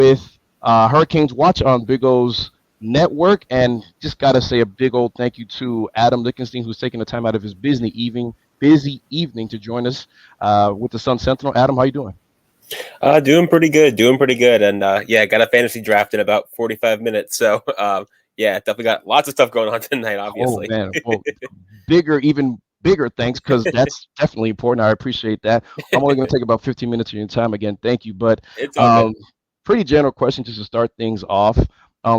with Hurricanes Watch on Big O's network. And just got to say a big old thank you to Adam Lichtenstein, who's taking the time out of his busy evening to join us with the Sun Sentinel. Adam, how you doing? Doing pretty good. And yeah, got a fantasy draft in about 45 minutes. So yeah, definitely got lots of stuff going on tonight, Oh obviously. man, well, even bigger thanks because that's definitely important. I appreciate that. I'm only going to take about 15 minutes of your time again. Thank you, but It's all um, good. pretty general question just to start things off.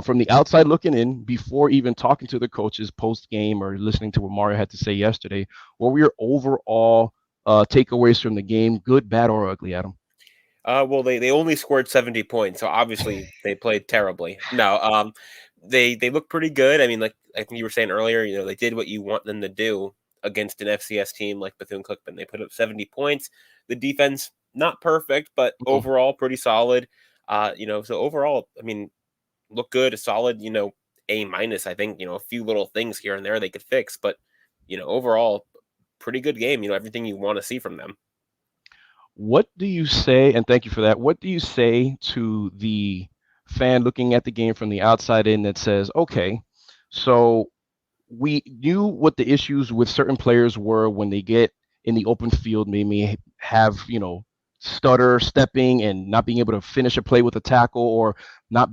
From the outside looking in, before even talking to the coaches post game or listening to what Mario had to say yesterday, what were your overall takeaways from the game, good, bad, or ugly, Adam? Well, they only scored 70 points, so obviously they played terribly. No, they look pretty good. I mean, like I think you were saying earlier, they did what you want them to do against an FCS team like Bethune-Cookman. They put up 70 points. The defense not perfect, but Mhm. overall pretty solid. So overall, I mean, look good, a solid, A minus. I think, a few little things here and there they could fix, but overall, pretty good game. Everything you want to see from them. What do you say, and thank you for that, what do you say to the fan looking at the game from the outside in that says, okay, so we knew what the issues with certain players were when they get in the open field, maybe have, stutter stepping and not being able to finish a play with a tackle or not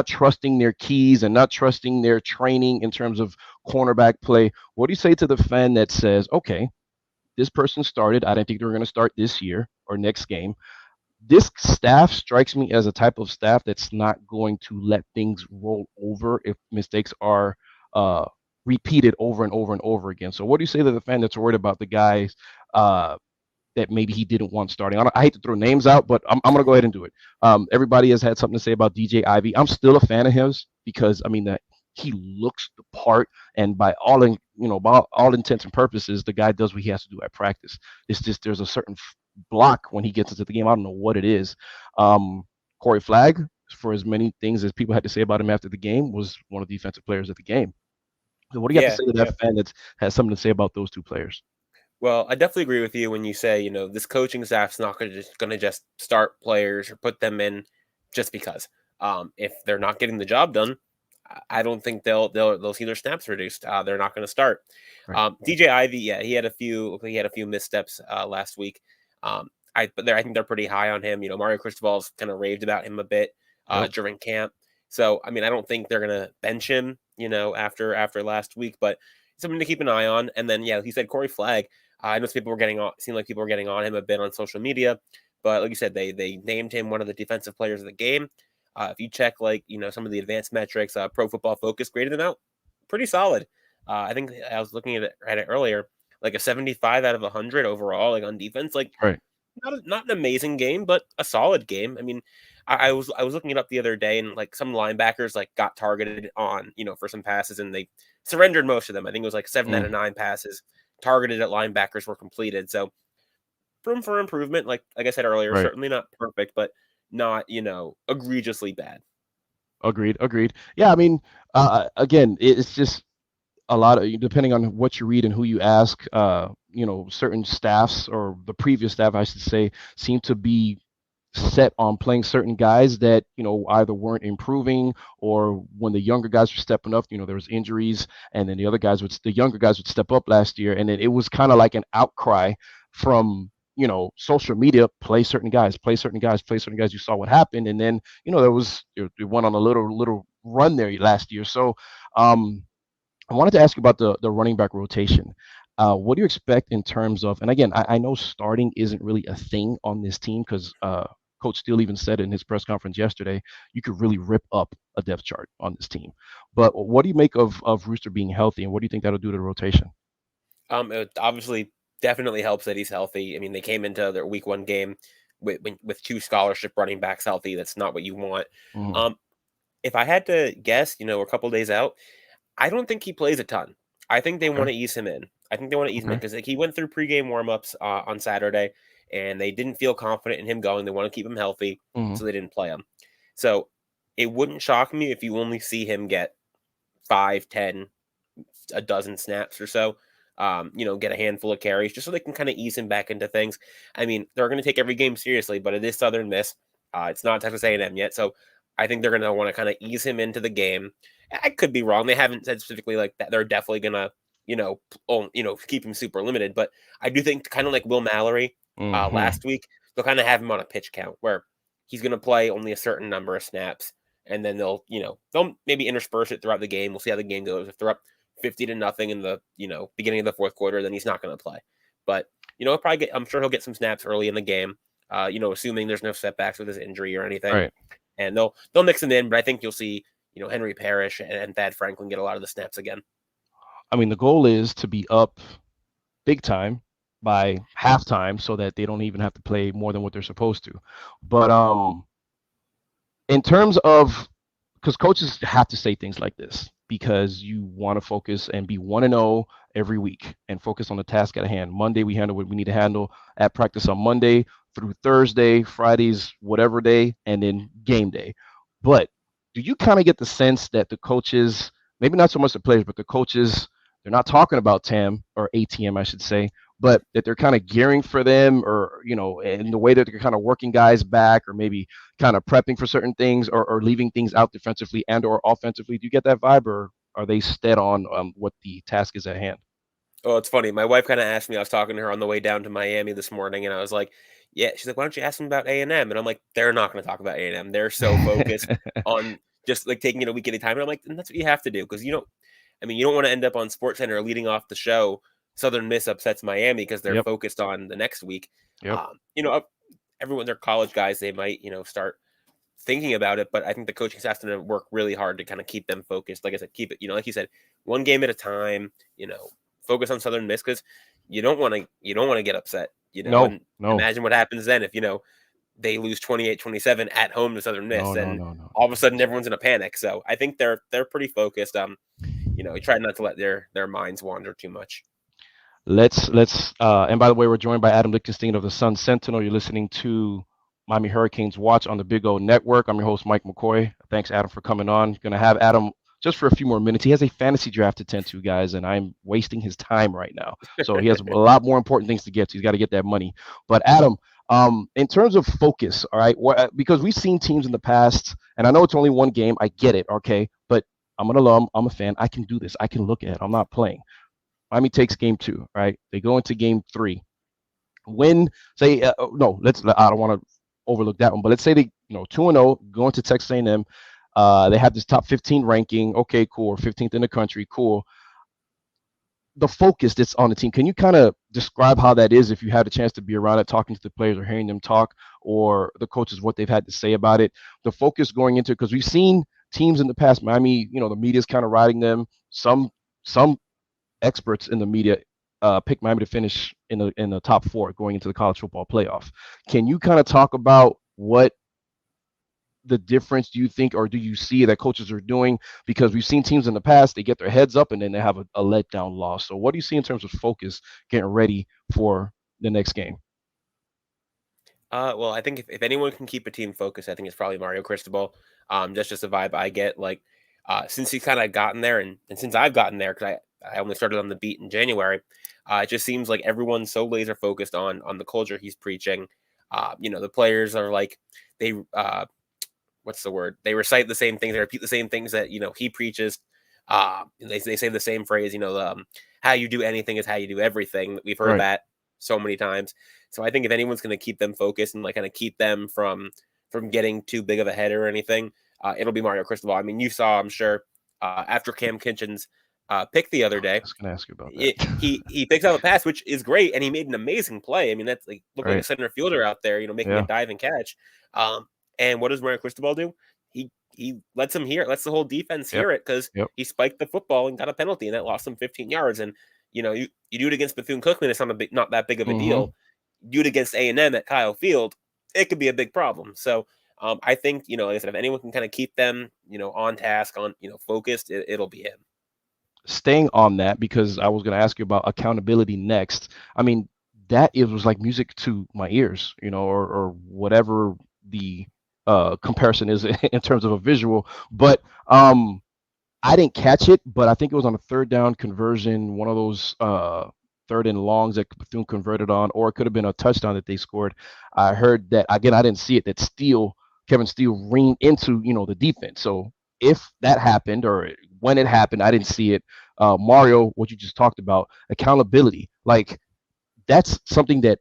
trusting their keys and not trusting their training in terms of cornerback play. What do you say to the fan that says, okay, this person started. I didn't think they were going to start this year or next game. This staff strikes me as a type of staff that's not going to let things roll over if mistakes are uh, repeated over and over and over again. So, what do you say to the fan that's worried about the guys uh, that maybe he didn't want starting? I hate to throw names out, but I'm going to go ahead and do it. Everybody has had something to say about DJ Ivy. I'm still a fan of his because I mean that he looks the part, and by all intents and purposes, the guy does what he has to do at practice. It's just there's a certain block when he gets into the game. I don't know what it is. Corey Flagg, for as many things as people had to say about him after the game, was one of the defensive players of the game. So what do you have to Yeah, say to yeah. that fan that has something to say about those two players? Well, I definitely agree with you when you say, this coaching staff's not gonna just start players or put them in just because. If they're not getting the job done, I don't think they'll see their snaps reduced. They're not gonna start. Right. DJ Ivy, yeah, he had a few missteps last week. I think they're pretty high on him. Mario Cristobal's kind of raved about him a bit Yep. during camp. So I mean, I don't think they're gonna bench him, after last week, but something to keep an eye on. And then, yeah, like you said, Corey Flagg. I know people were getting on. Seemed like people were getting on him a bit on social media, but like you said, they named him one of the defensive players of the game. If you check some of the advanced metrics, Pro Football Focus graded him out pretty solid. I think I was looking at it earlier, like a 75 out of 100 overall, like on defense. Like Right. not an amazing game, but a solid game. I mean, I was looking it up the other day, and like some linebackers like got targeted on for some passes, and they surrendered most of them. I think it was like 7 out of 9 passes targeted at linebackers were completed. So room for improvement. Like I said earlier, Right. certainly not perfect, but not egregiously bad. Agreed. Agreed. Yeah. I mean, again, it's just a lot of depending on what you read and who you ask. Certain staffs or the previous staff, I should say, seem to be set on playing certain guys that either weren't improving or when the younger guys were stepping up, there was injuries, and then the younger guys would step up last year, and then it was kind of like an outcry from social media, play certain guys, play certain guys, play certain guys. You saw what happened, and then there was it went on a little run there last year. So um I wanted to ask you about the running back rotation. What do you expect in terms of, and again, I know starting isn't really a thing on this team because Coach Steele even said in his press conference yesterday, you could really rip up a depth chart on this team. But what do you make of Rooster being healthy, and what do you think that'll do to the rotation? It obviously definitely helps that he's healthy. I mean, they came into their week 1 game with 2 scholarship running backs healthy. That's not what you want. Hmm. Um, if I had to guess, a couple days out, I don't think he plays a ton. I think they Okay. want to ease him in. I think they want to ease him in Okay. because he went through pregame warmups on Saturday, and they didn't feel confident in him going. They want to keep him healthy, Hmm. so they didn't play him. So it wouldn't shock me if you only see him get 5, 10, a dozen snaps or so. Get a handful of carries just so they can kind of ease him back into things. I mean, they're going to take every game seriously, but it is Southern Miss. It's not Texas A&M yet, so I think they're going to want to kind of ease him into the game. I could be wrong. They haven't said specifically like that. They're definitely going to, keep him super limited. But I do think kind of like Will Mallory last week, they'll kind of have him on a pitch count where he's going to play only a certain number of snaps, and then they'll maybe intersperse it throughout the game. We'll see how the game goes. If they're up 50-0 in the beginning of the fourth quarter, then he's not going to play. But I'm sure he'll get some snaps early in the game. Assuming there's no setbacks with his injury or anything. Right. And they'll mix him in, but I think you'll see, Henry Parrish and Thad Franklin get a lot of the snaps again. I mean, the goal is to be up big time by halftime so that they don't even have to play more than what they're supposed to. But in terms of, because coaches have to say things like this because you want to focus and be 1-0 every week and focus on the task at hand. Monday, we handle what we need to handle at practice on Monday through Thursday, Fridays, whatever day, and then game day. But do you kind of get the sense that the coaches, maybe not so much the players, but the coaches, they're not talking about TAM or ATM, I should say, but that they're kind of gearing for them or, in the way that they're kind of working guys back or maybe kind of prepping for certain things or leaving things out defensively and or offensively? Do you get that vibe, or are they stead on what the task is at hand? Oh, it's funny. My wife kind of asked me, I was talking to her on the way down to Miami this morning, and I was like, yeah, she's like, why don't you ask them about A&M? And I'm like, they're not going to talk about A&M. They're so focused on just like taking it a week at a time. And I'm like, and that's what you have to do because you don't want to end up on SportsCenter leading off the show. Southern Miss upsets Miami because they're focused on the next week. Yep. Everyone, they're college guys. They might, start thinking about it, but I think the coaching staff's going to work really hard to kind of keep them focused. Like I said, keep it, like you said, one game at a time, focus on Southern Miss because you don't want to get upset, No. Imagine what happens then if, they lose 28-27 at home to Southern Miss and all of a sudden everyone's in a panic. So I think they're pretty focused. Try not to let their minds wander too much. Let's and by the way, we're joined by Adam Lichtenstein of the Sun Sentinel. You're listening to Miami Hurricanes Watch on the Big O Network. I'm your host, Mike McCoy. Thanks, Adam, for coming on. Going to have Adam just for a few more minutes. He has a fantasy draft to tend to, guys, and I'm wasting his time right now. So he has a lot more important things to get to. He's got to get that money. But Adam, in terms of focus, all right, because we've seen teams in the past, and I know it's only one game. I get it, okay, but I'm an alum. I'm a fan. I can do this. I can look at it. I'm not playing. Miami takes game 2, right? They go into game 3. When, say, I don't want to overlook that one, but let's say they, 2-0, go into Texas A&M. They have this top 15 ranking. Okay, cool. 15th in the country. Cool. The focus that's on the team. Can you kind of describe how that is if you had a chance to be around it, talking to the players or hearing them talk, or the coaches, what they've had to say about it? The focus going into, because we've seen teams in the past, Miami, the media's kind of riding them. Some experts in the media pick Miami to finish in the top 4 going into the college football playoff. Can you kind of talk about what the difference do you think, or do you see that coaches are doing? Because we've seen teams in the past, they get their heads up and then they have a letdown loss. So what do you see in terms of focus getting ready for the next game? Well, I think if anyone can keep a team focused, I think it's probably Mario Cristobal. That's just a vibe I get. Like, since he's kind of gotten there, and since I've gotten there, because I only started on the beat in January, it just seems like everyone's so laser focused on the culture he's preaching. The players are like they what's the word? They recite the same things. They repeat the same things that he preaches. They say the same phrase. How you do anything is how you do everything. We've heard that so many times. So I think if anyone's going to keep them focused and like kind of keep them from getting too big of a head or anything, it'll be Mario Cristobal. I mean, you saw, I'm sure, after Cam Kitchen's pick the other day. I was going to ask you about that. He picks out the pass, which is great, and he made an amazing play. I mean, that's like look like a center fielder out there, making a dive and catch. And what does Mario Cristobal do? He lets the whole defense hear it because he spiked the football and got a penalty, and that lost him 15 yards. And you do it against Bethune-Cookman, it's not that big of a deal. Do it against A&M at Kyle Field, it could be a big problem. So I think like I said, if anyone can kind of keep them on task, on focused, it'll be him. Staying on that, because I was going to ask you about accountability next. I mean, it was like music to my ears, or whatever the comparison is in terms of a visual. But I didn't catch it, but I think it was on a 3rd down conversion, one of those 3rd and longs that Bethune converted on, or it could have been a touchdown that they scored. I heard that, again, I didn't see it, that Steele Kevin Steele lean into, the defense. So if that happened or when it happened, I didn't see it. Mario, what you just talked about, accountability, like that's something that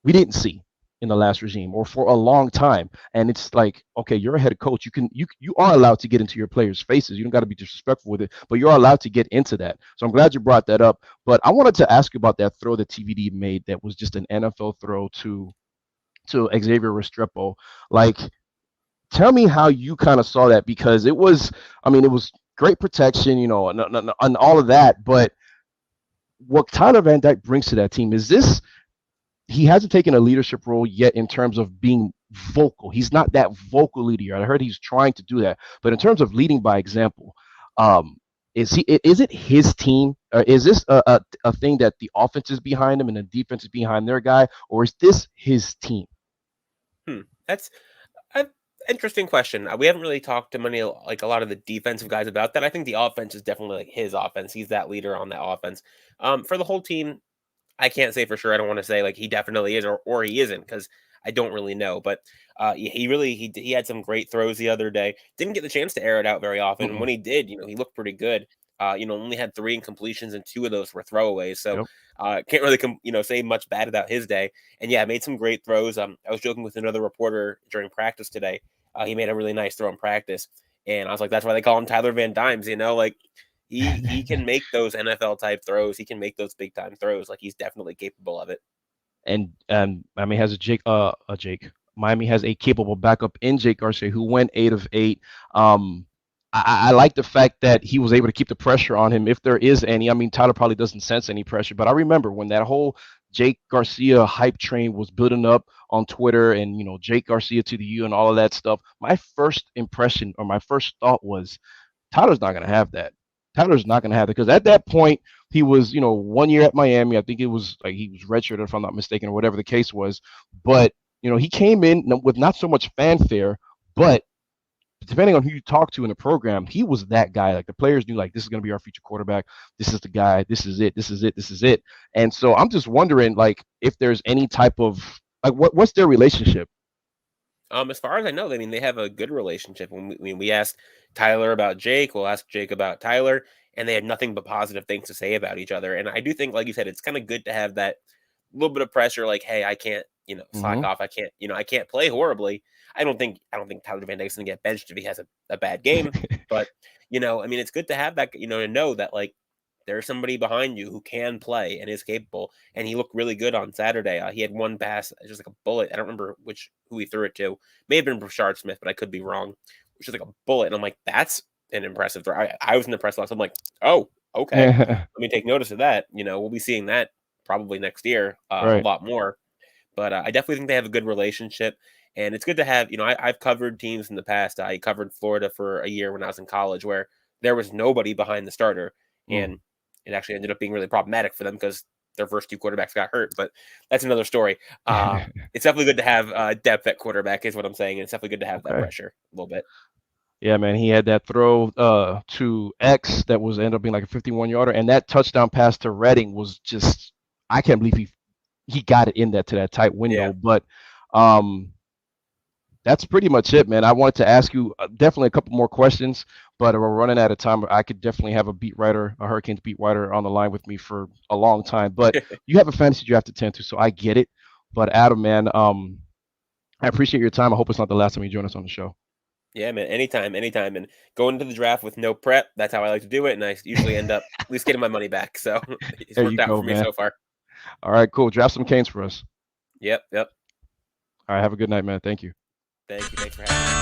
we didn't see in the last regime or for a long time. And it's like, okay, you're a head coach. You are allowed to get into your players' faces. You don't got to be disrespectful with it, but you're allowed to get into that. So I'm glad you brought that up. But I wanted to ask you about that throw that TVD made that was just an NFL throw to Xavier Restrepo. Like, tell me how you kind of saw that, because it was, I mean, it was great protection, and all of that. But what Tyler Van Dyke brings to that team is this: he hasn't taken a leadership role yet in terms of being vocal. He's not that vocal leader. I heard he's trying to do that, but in terms of leading by example, is it his team? Or is this a thing that the offense is behind him and the defense is behind their guy, or is this his team? That's an interesting question. We haven't really talked to many, like a lot of the defensive guys about that. I think the offense is definitely like his offense. He's that leader on that offense. For the whole team, I can't say for sure. I don't want to say like he definitely is or he isn't, because I don't really know. But he had some great throws the other day. Didn't get the chance to air it out very often. And Mm-mm. when he did, he looked pretty good. Only had 3 incompletions and 2 of those were throwaways. So Yep. can't really say much bad about his day. And yeah, made some great throws. I was joking with another reporter during practice today. He made a really nice throw in practice, and I was like, that's why they call him Tyler Van Dimes. Like he can make those NFL type throws. He can make those big time throws. Like he's definitely capable of it. And Miami has Miami has a capable backup in Jake Garcia, who went 8 of 8. I like the fact that he was able to keep the pressure on him, if there is any. I mean, Tyler probably doesn't sense any pressure, but I remember when that whole Jake Garcia hype train was building up on Twitter, and Jake Garcia to the U and all of that stuff. My first impression, or my first thought, was Tyler's not going to have that. Tyler's not going to have it, because at that point he was, 1 year at Miami. I think it was like he was redshirted, if I'm not mistaken, or whatever the case was. But he came in with not so much fanfare, but depending on who you talk to in the program, he was that guy. Like the players knew, like, this is going to be our future quarterback. This is the guy. This is it. This is it. This is it. And so I'm just wondering, like, if there's any type of like, what's their relationship? As far as I know, I mean, they have a good relationship. When we asked Tyler about Jake, we'll ask Jake about Tyler, and they had nothing but positive things to say about each other. And I do think, like you said, it's kind of good to have that little bit of pressure. Like, hey, I can't, slack Mm-hmm. off. I can't, I can't play horribly. I don't think Tyler Van Dyke's gonna get benched if he has a bad game. But I mean, it's good to have that, to know that like there's somebody behind you who can play and is capable. And he looked really good on Saturday. He had one pass, just like a bullet. I don't remember who he threw it to. May have been Brashard Smith, but I could be wrong. Which is like a bullet, and I'm like, that's an impressive throw. I was in the press box. I'm like, oh, okay. Let me take notice of that. We'll be seeing that probably next year a Right. lot more. But I definitely think they have a good relationship. And it's good to have, I've covered teams in the past. I covered Florida for a year when I was in college, where there was nobody behind the starter. Mm. And it actually ended up being really problematic for them because their first 2 quarterbacks got hurt. But that's another story. It's definitely good to have depth at quarterback, is what I'm saying. And it's definitely good to have that Okay. pressure a little bit. Yeah, man, he had that throw to X that was ended up being like a 51-yarder, and that touchdown pass to Redding was just, I can't believe he got it in to that tight window. Yeah. But that's pretty much it, man. I wanted to ask you definitely a couple more questions, but we're running out of time. I could definitely have a Hurricanes beat writer on the line with me for a long time. But you have a fantasy draft to tend to, so I get it. But Adam, man, I appreciate your time. I hope it's not the last time you join us on the show. Yeah, man. Anytime. And going into the draft with no prep, that's how I like to do it. And I usually end up at least getting my money back. So it's There worked you out go, for me man. so far. All right, cool. Draft some Canes for us. Yep. All right, have a good night, man. Thank you. Thank you. Thanks for having me.